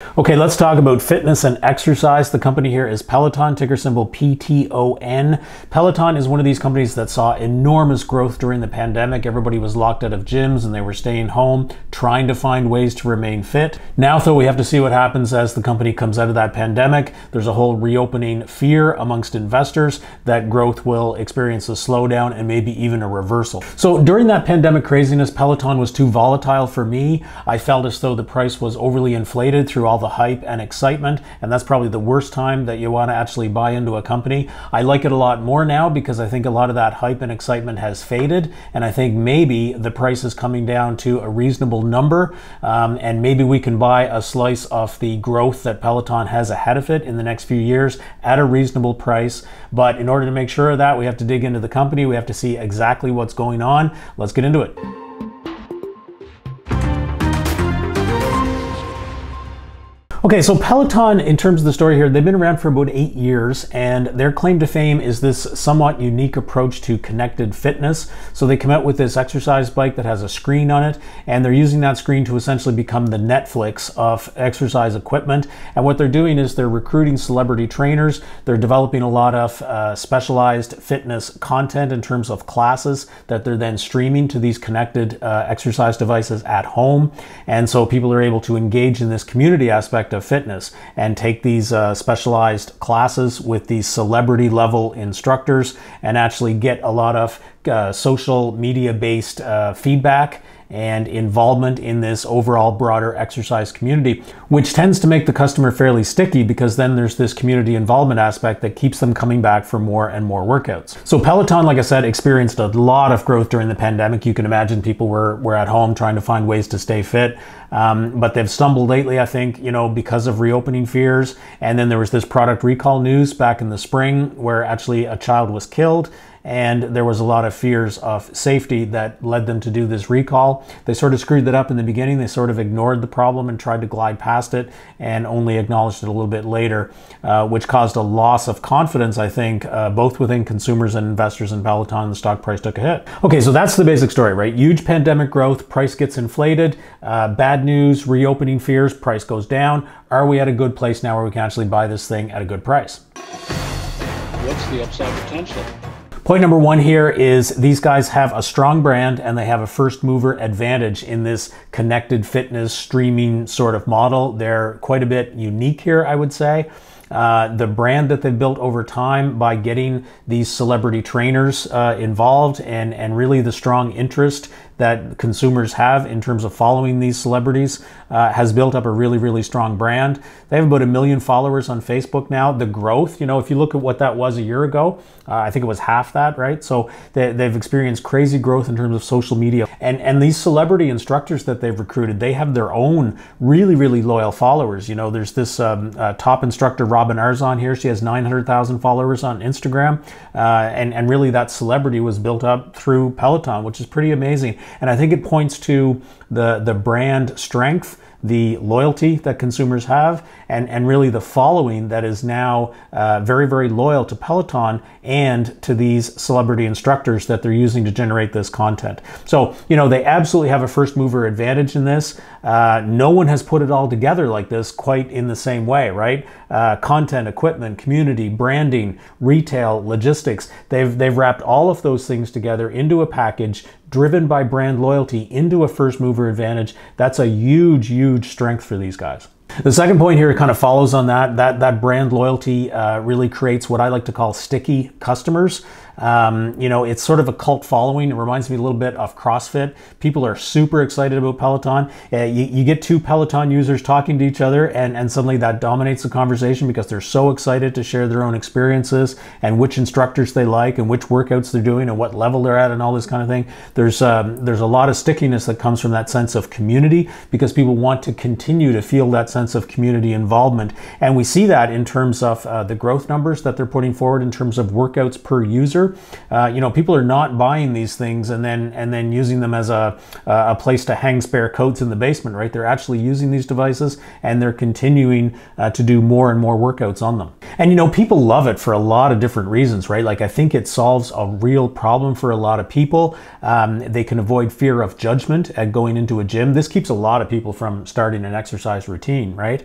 Okay, let's talk about fitness and exercise. The company here is Peloton, ticker symbol PTON. Peloton is one of these companies that saw enormous growth during the pandemic. Everybody was locked out of gyms and they were staying home, trying to find ways to remain fit. Now, though, we have to see what happens as the company comes out of that pandemic. There's a whole reopening fear amongst investors that growth will experience a slowdown and maybe even a reversal. So during that pandemic craziness, Peloton was too volatile for me. I felt as though the price was overly inflated through all the hype and excitement, and that's probably the worst time that you want to actually buy into a company. I like it a lot more now because I think a lot of that hype and excitement has faded, and I think maybe the price is coming down to a reasonable number, and maybe we can buy a slice of the growth that Peloton has ahead of it in the next few years at a reasonable price. But in order to make sure of that, we have to dig into the company. We have to see exactly what's going on. Let's get into it. Okay, so Peloton, in terms of the story here, they've been around for about 8 years, and their claim to fame is this somewhat unique approach to connected fitness. So they come out with this exercise bike that has a screen on it, and they're using that screen to essentially become the Netflix of exercise equipment. And what they're doing is they're recruiting celebrity trainers. They're developing a lot of specialized fitness content in terms of classes that they're then streaming to these connected exercise devices at home. And so people are able to engage in this community aspect of fitness and take these specialized classes with these celebrity level instructors and actually get a lot of social media based feedback and involvement in this overall broader exercise community, which tends to make the customer fairly sticky because then there's this community involvement aspect that keeps them coming back for more and more workouts. So Peloton, like I said, experienced a lot of growth during the pandemic. You can imagine people were at home trying to find ways to stay fit. But they've stumbled lately, I think, because of reopening fears. And then there was this product recall news back in the spring where actually a child was killed. And there was a lot of fears of safety that led them to do this recall. They sort of screwed that up in the beginning. They sort of ignored the problem and tried to glide past it and only acknowledged it a little bit later, which caused a loss of confidence, I think, both within consumers and investors in Peloton. The stock price took a hit. Okay, so that's the basic story, right? Huge pandemic growth, price gets inflated, bad news, reopening fears, price goes down. Are we at a good place now where we can actually buy this thing at a good price? What's the upside potential? Point number one here is these guys have a strong brand and they have a first mover advantage in this connected fitness streaming sort of model. They're quite a bit unique here, I would say. The brand that they've built over time by getting these celebrity trainers involved and really the strong interest that consumers have in terms of following these celebrities has built up a really, really strong brand. They have about 1 million followers on Facebook now. The growth, if you look at what that was a year ago, I think it was half that, right? So they've experienced crazy growth in terms of social media. And these celebrity instructors that they've recruited, they have their own really, really loyal followers. There's this top instructor, Robin Arzon here. She has 900,000 followers on Instagram. And really that celebrity was built up through Peloton, which is pretty amazing. And I think it points to the brand strength, the loyalty that consumers have, and really the following that is now very, very loyal to Peloton and to these celebrity instructors that they're using to generate this content. So, they absolutely have a first mover advantage in this. No one has put it all together like this quite in the same way, right? Content, equipment, community, branding, retail, logistics. They've wrapped all of those things together into a package driven by brand loyalty into a first mover advantage. That's a huge, huge strength for these guys. The second point here kind of follows on that brand loyalty really creates what I like to call sticky customers. It's sort of a cult following. It reminds me a little bit of CrossFit. People are super excited about Peloton. You get two Peloton users talking to each other and suddenly that dominates the conversation because they're so excited to share their own experiences and which instructors they like and which workouts they're doing and what level they're at and all this kind of thing. There's a lot of stickiness that comes from that sense of community because people want to continue to feel that sense of community involvement. And we see that in terms of the growth numbers that they're putting forward in terms of workouts per user. People are not buying these things and then using them as a place to hang spare coats in the basement, right? They're actually using these devices and they're continuing to do more and more workouts on them. And people love it for a lot of different reasons, right? Like I think it solves a real problem for a lot of people. They can avoid fear of judgment at going into a gym. This keeps a lot of people from starting an exercise routine, right?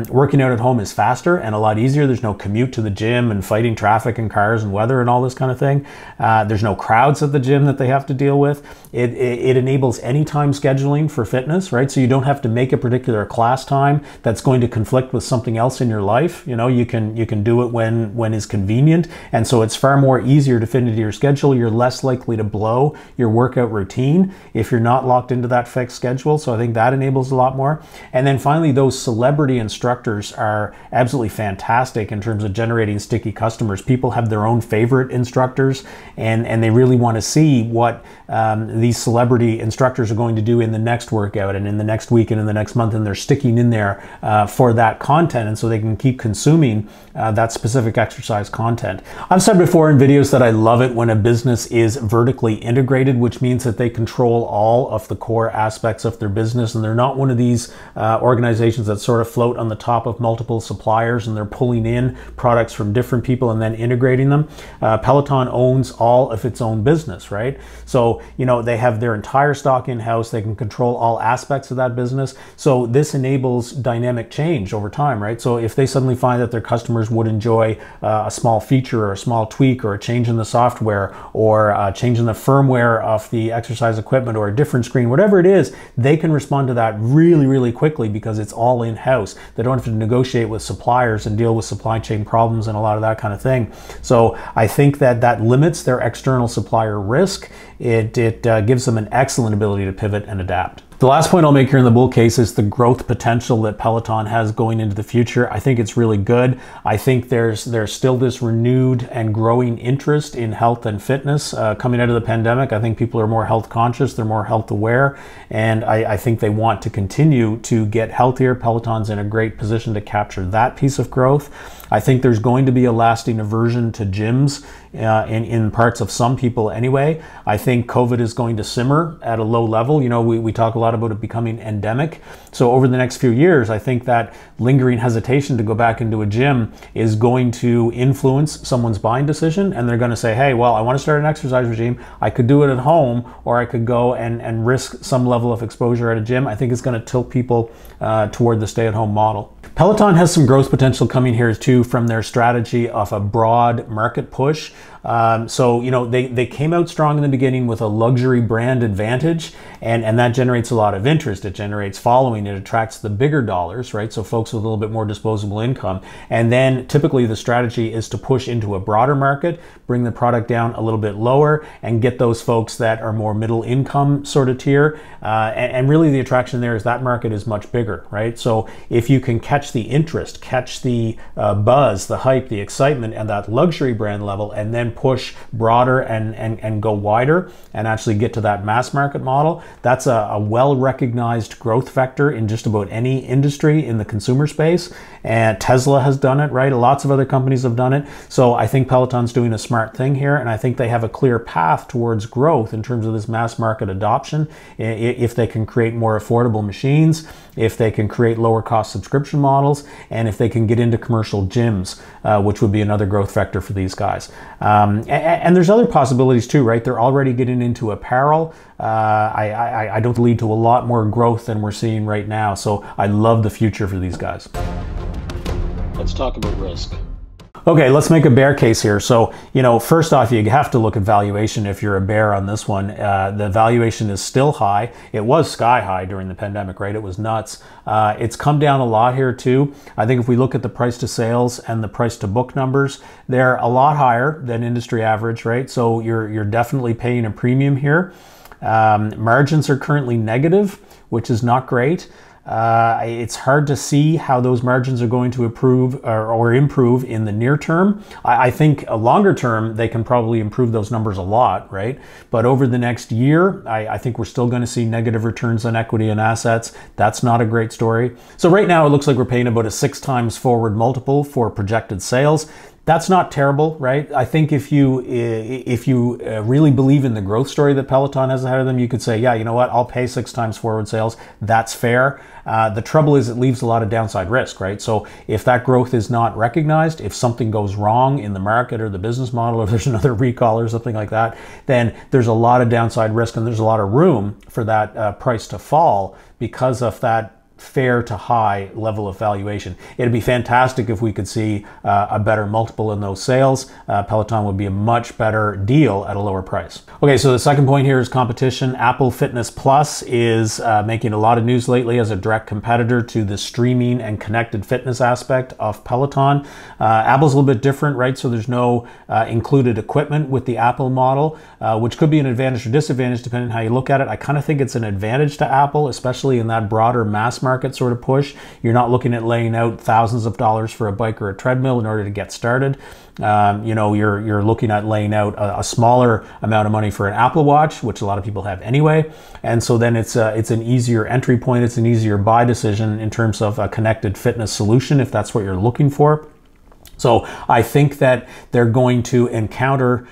Working out at home is faster and a lot easier. There's no commute to the gym and fighting traffic and cars and weather and all this kind of thing. There's no crowds at the gym that they have to deal with. It enables anytime scheduling for fitness, right? So you don't have to make a particular class time that's going to conflict with something else in your life. You can do it when is convenient, and so it's far more easier to fit into your schedule. You're less likely to blow your workout routine if you're not locked into that fixed schedule. So I think that enables a lot more. And then finally, those celebrity instructors are absolutely fantastic in terms of generating sticky customers. People have their own favorite instructors, and they really want to see what these celebrity instructors are going to do in the next workout and in the next week and in the next month, and they're sticking in there for that content, and so they can keep consuming that specific exercise content. I've said before in videos that I love it when a business is vertically integrated, which means that they control all of the core aspects of their business, and they're not one of these organizations that sort of float on the top of multiple suppliers and they're pulling in products from different people and then integrating them. Peloton owns all of its own business, right? So, they have their entire stock in-house. They can control all aspects of that business. So this enables dynamic change over time, right? So if they suddenly find that their customers would enjoy a small feature or a small tweak or a change in the software or a change in the firmware of the exercise equipment or a different screen, whatever it is, they can respond to that really, really quickly because it's all in-house. They don't have to negotiate with suppliers and deal with supply chain problems and a lot of that kind of thing. So I think that limits their external supplier risk. It gives them an excellent ability to pivot and adapt. The last point I'll make here in the bull case is the growth potential that Peloton has going into the future. I think it's really good. I think there's still this renewed and growing interest in health and fitness coming out of the pandemic. I think people are more health conscious, they're more health aware, and I think they want to continue to get healthier. Peloton's in a great position to capture that piece of growth. I think there's going to be a lasting aversion to gyms in parts of some people anyway. I think COVID is going to simmer at a low level. We talk a lot about it becoming endemic. So over the next few years, I think that lingering hesitation to go back into a gym is going to influence someone's buying decision. And they're going to say, hey, well, I want to start an exercise regime. I could do it at home, or I could go and risk some level of exposure at a gym. I think it's going to tilt people toward the stay-at-home model. Peloton has some growth potential coming here too from their strategy of a broad market push. They came out strong in the beginning with a luxury brand advantage, and that generates a lot of interest. It generates following. It attracts the bigger dollars, right? So folks with a little bit more disposable income. And then typically the strategy is to push into a broader market, bring the product down a little bit lower, and get those folks that are more middle income sort of tier. And really the attraction there is that market is much bigger, right? So if you can catch the interest, catch the buzz, the hype, the excitement, and that luxury brand level, and then push broader and go wider and actually get to that mass market model, that's a well-recognized growth vector in just about any industry in the consumer space. And Tesla has done it, right? Lots of other companies have done it. So I think Peloton's doing a smart thing here, and I think they have a clear path towards growth in terms of this mass market adoption. If they can create more affordable machines, if they can create lower cost subscription models, and if they can get into commercial gyms, which would be another growth vector for these guys. And there's other possibilities too, right? They're already getting into apparel. I don't lead to a lot more growth than we're seeing right now. So I love the future for these guys. Let's talk about risk. Okay, let's make a bear case here. So, first off, you have to look at valuation if you're a bear on this one. The valuation is still high. It was sky high during the pandemic, right? It was nuts. It's come down a lot here too. I think if we look at the price to sales and the price to book numbers, they're a lot higher than industry average, right? So you're definitely paying a premium here. Margins are currently negative, which is not great. It's hard to see how those margins are going to improve or improve in the near term. I think a longer term, they can probably improve those numbers a lot, right? But over the next year, I think we're still going to see negative returns on equity and assets. That's not a great story. So right now, it looks like we're paying about a 6x forward multiple for projected sales. That's not terrible, right? I think if you really believe in the growth story that Peloton has ahead of them, you could say, yeah, you know what, I'll pay 6 times forward sales. That's fair. The trouble is it leaves a lot of downside risk, right? So if that growth is not recognized, if something goes wrong in the market or the business model, or if there's another recall or something like that, then there's a lot of downside risk and there's a lot of room for that price to fall because of that fair to high level of valuation. It'd be fantastic if we could see a better multiple in those sales. Peloton would be a much better deal at a lower price. Okay, so the second point here is competition. Apple Fitness Plus is making a lot of news lately as a direct competitor to the streaming and connected fitness aspect of Peloton. Apple's a little bit different, right? So there's no included equipment with the Apple model, which could be an advantage or disadvantage depending on how you look at it. I kind of think it's an advantage to Apple, especially in that broader mass market sort of push. You're not looking at laying out thousands of dollars for a bike or a treadmill in order to get started. You're looking at laying out a smaller amount of money for an Apple Watch, which a lot of people have anyway. And so then it's an easier entry point. It's an easier buy decision in terms of a connected fitness solution, if that's what you're looking for. So I think that they're going to encounter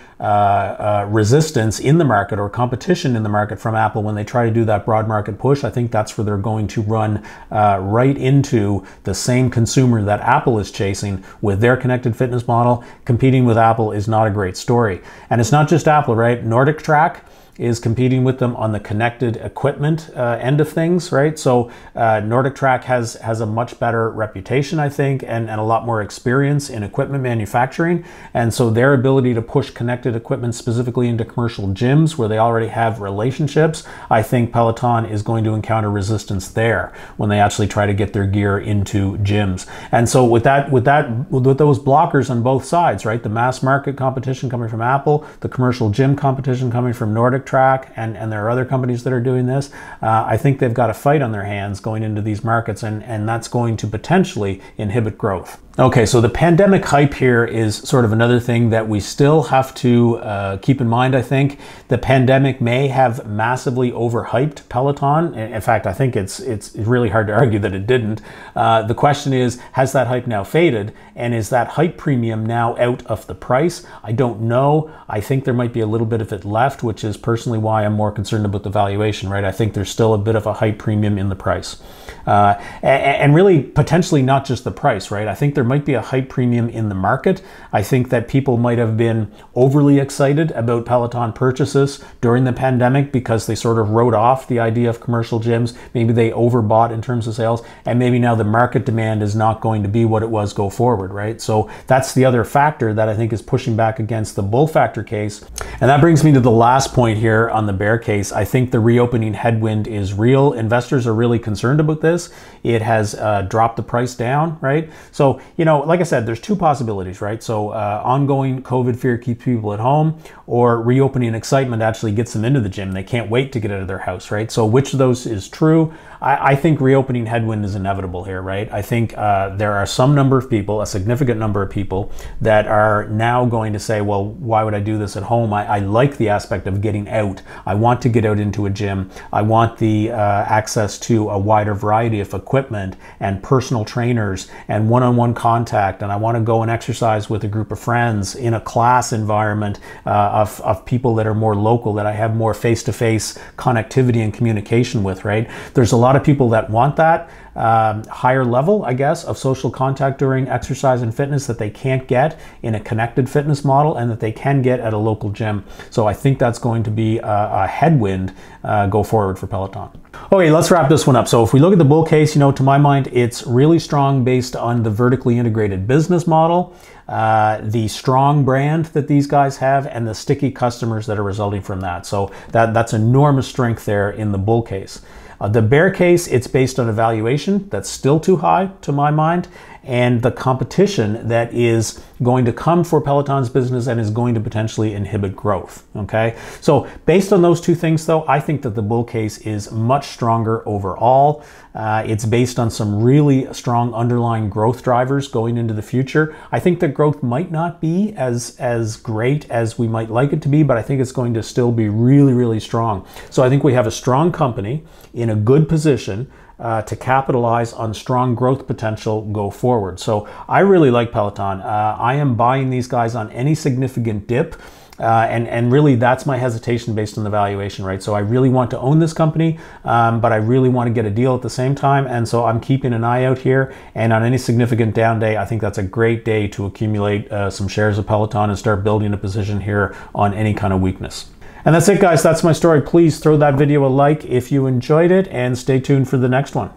resistance in the market or competition in the market from Apple when they try to do that broad market push. I think that's where they're going to run right into the same consumer that Apple is chasing with their connected fitness model. Competing with Apple is not a great story. And it's not just Apple, right? Nordic Track is competing with them on the connected equipment end of things, right? So Nordic Track has a much better reputation, I think, and a lot more experience in equipment manufacturing. And so their ability to push connected equipment specifically into commercial gyms where they already have relationships, I think Peloton is going to encounter resistance there when they actually try to get their gear into gyms. And so with those blockers on both sides, right? The mass market competition coming from Apple, the commercial gym competition coming from Nordic Track, and there are other companies that are doing this. I think they've got a fight on their hands going into these markets, and that's going to potentially inhibit growth. Okay, so the pandemic hype here is sort of another thing that we still have to keep in mind, I think. The pandemic may have massively overhyped Peloton. In fact, I think it's really hard to argue that it didn't. The question is, has that hype now faded? And is that hype premium now out of the price? I don't know. I think there might be a little bit of it left, which is personally why I'm more concerned about the valuation, right? I think there's still a bit of a hype premium in the price. And really, potentially not just the price, right? I think there might be a hype premium in the market. I think that people might have been overly excited about Peloton purchases during the pandemic because they sort of wrote off the idea of commercial gyms. Maybe they overbought in terms of sales, and maybe now the market demand is not going to be what it was go forward, right? So that's the other factor that I think is pushing back against the bull factor case. And that brings me to the last point here on the bear case. I think the reopening headwind is real. Investors are really concerned about this. It has dropped the price down, right? So, like I said, there's two possibilities, right? So ongoing COVID fear keeps people at home, or reopening excitement actually gets them into the gym. They can't wait to get out of their house, right? So which of those is true? I think reopening headwind is inevitable here, right? I think there are some number of people, a significant number of people, that are now going to say, well, why would I do this at home? I like the aspect of getting out. I want to get out into a gym. I want the access to a wider variety of equipment and personal trainers and one-on-one contact. And I want to go and exercise with a group of friends in a class environment of people that are more local, that I have more face-to-face connectivity and communication with, right? There's a lot of people that want that higher level, I guess, of social contact during exercise and fitness that they can't get in a connected fitness model and that they can get at a local gym. So I think that's going to be a headwind go forward for Peloton. Okay, let's wrap this one up. So if we look at the bull case, to my mind, it's really strong based on the vertically integrated business model, the strong brand that these guys have, and the sticky customers that are resulting from that. So that's enormous strength there in the bull case. The bear case, it's based on a valuation that's still too high to my mind, and the competition that is going to come for Peloton's business and is going to potentially inhibit growth, okay? So based on those two things though, I think that the bull case is much stronger overall. It's based on some really strong underlying growth drivers going into the future. I think that growth might not be as great as we might like it to be, but I think it's going to still be really, really strong. So I think we have a strong company in a good position to capitalize on strong growth potential go forward. So I really like Peloton. I am buying these guys on any significant dip. And really that's my hesitation based on the valuation, right? So I really want to own this company, but I really want to get a deal at the same time. And so I'm keeping an eye out here, and on any significant down day, I think that's a great day to accumulate some shares of Peloton and start building a position here on any kind of weakness. And that's it, guys. That's my story. Please throw that video a like if you enjoyed it, and stay tuned for the next one.